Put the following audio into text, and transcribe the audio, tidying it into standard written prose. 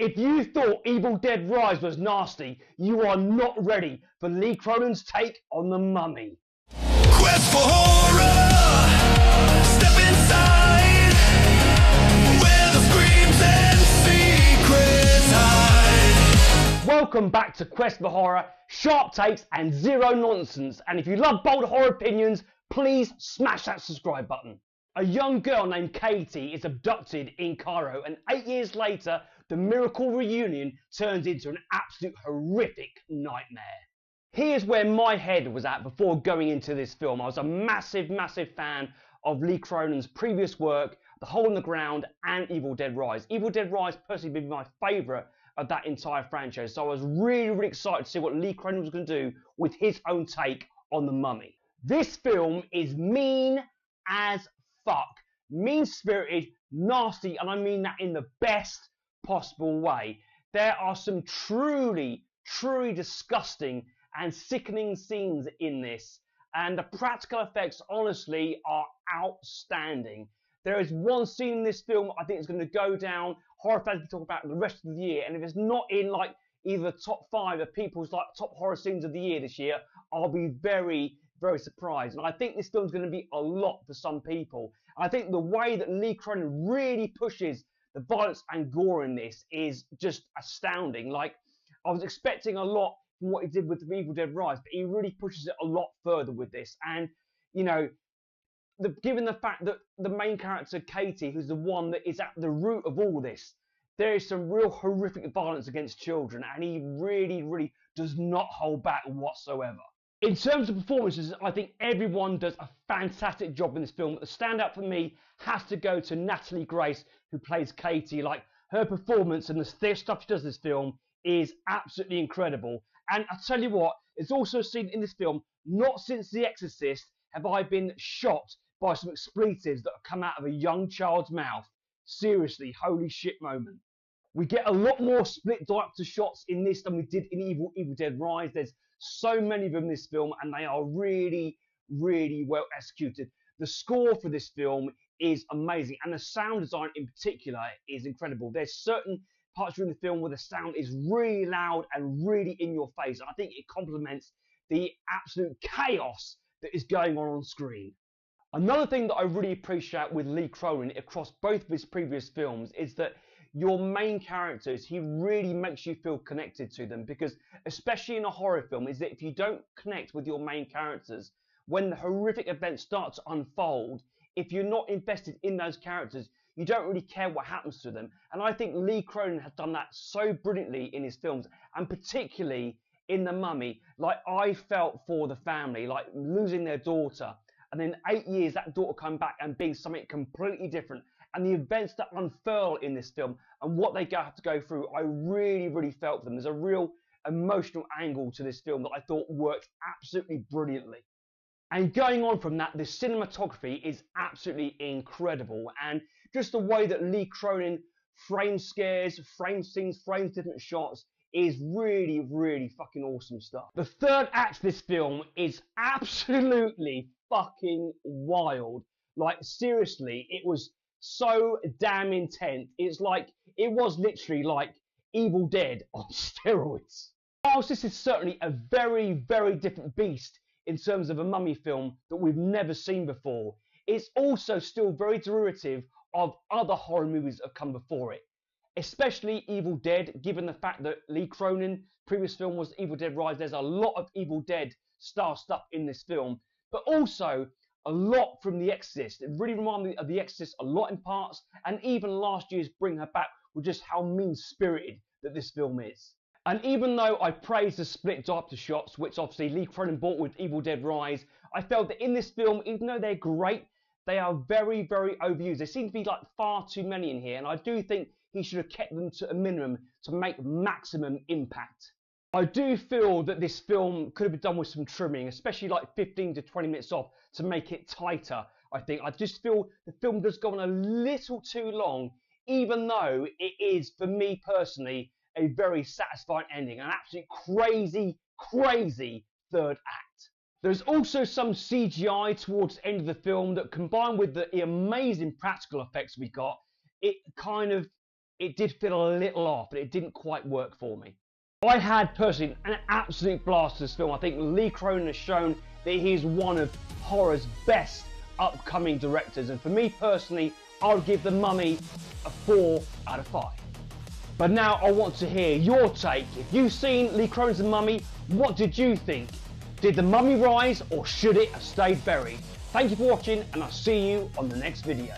If you thought Evil Dead Rise was nasty, you are not ready for Lee Cronin's take on The Mummy. Quest for horror, step inside, where the screams and secrets hide. Welcome back to Quest for Horror, sharp takes and zero nonsense. And if you love bold horror opinions, please smash that subscribe button. A young girl named Katie is abducted in Cairo, and 8 years later, the miracle reunion turns into an absolute horrific nightmare. Here's where my head was at before going into this film. I was a massive fan of Lee Cronin's previous work, The Hole in the Ground and Evil Dead Rise. Evil Dead Rise personally being my favourite of that entire franchise, so I was really excited to see what Lee Cronin was going to do with his own take on The Mummy. This film is mean as fuck. Mean-spirited, nasty, and I mean that in the best possible way. There are some truly disgusting and sickening scenes in this, and the practical effects honestly are outstanding. There is one scene in this film I think is going to go down, horror fans can talk about the rest of the year, and if it's not in like either the top 5 of people's like top horror scenes of the year this year, I'll be very surprised. And I think this film's going to be a lot for some people. I think the way that Lee Cronin really pushes the violence and gore in this is just astounding. Like, I was expecting a lot from what he did with the Evil Dead Rise, but he really pushes it a lot further with this. And, you know, given the fact that the main character, Katie, who's the one that is at the root of all this, there is some real horrific violence against children, and he really does not hold back whatsoever. In terms of performances, I think everyone does a fantastic job in this film. The standout for me has to go to Natalie Grace, who plays Katie. Like, her performance and the stuff she does in this film is absolutely incredible. And I tell you what, it's also a scene in this film, not since The Exorcist have I been shocked by some expletives that have come out of a young child's mouth. Seriously, holy shit moment. We get a lot more split director shots in this than we did in Evil Dead Rise. There's so many of them in this film, and they are really well executed. The score for this film is amazing, and the sound design in particular is incredible. There's certain parts during the film where the sound is really loud and really in your face, and I think it complements the absolute chaos that is going on screen. Another thing that I really appreciate with Lee Cronin across both of his previous films is that your main characters, he really makes you feel connected to them, because especially in a horror film, is that if you don't connect with your main characters, when the horrific events start to unfold, if you're not invested in those characters, you don't really care what happens to them. And I think Lee Cronin has done that so brilliantly in his films, and particularly in The Mummy. Like, I felt for the family, like losing their daughter, and in 8 years that daughter come back and being something completely different. And the events that unfurl in this film and what they have to go through, I really felt for them. There's a real emotional angle to this film that I thought worked absolutely brilliantly. And going on from that, the cinematography is absolutely incredible. And just the way that Lee Cronin frames scares, frames scenes, frames different shots is really fucking awesome stuff. The third act of this film is absolutely fucking wild. Like, seriously, it was so damn intense. It's like, it was literally like Evil Dead on steroids. Whilst this is certainly a very different beast in terms of a mummy film that we've never seen before, it's also still very derivative of other horror movies that have come before it. Especially Evil Dead, given the fact that Lee Cronin's previous film was Evil Dead Rise. There's a lot of Evil Dead style stuff in this film, but also a lot from The Exorcist. It really reminded me of The Exorcist a lot in parts, and even last year's Bring Her Back with just how mean-spirited that this film is. And even though I praised the split director shots, which obviously Lee Cronin bought with Evil Dead Rise, I felt that in this film, even though they're great, they are very overused. There seem to be like far too many in here, and I do think he should have kept them to a minimum to make maximum impact. I do feel that this film could have been done with some trimming, especially like 15 to 20 minutes off to make it tighter, I think. I just feel the film does go on a little too long, even though it is, for me personally, a very satisfying ending. An absolute crazy third act. There's also some CGI towards the end of the film that, combined with the amazing practical effects we got, it kind of it did feel a little off, but it didn't quite work for me. I had personally an absolute blast with this film. I think Lee Cronin has shown that he's one of horror's best upcoming directors, and for me personally, I would give The Mummy a 4 out of 5. But now I want to hear your take. If you've seen Lee Cronin's The Mummy, what did you think? Did The Mummy rise, or should it have stayed buried? Thank you for watching, and I'll see you on the next video.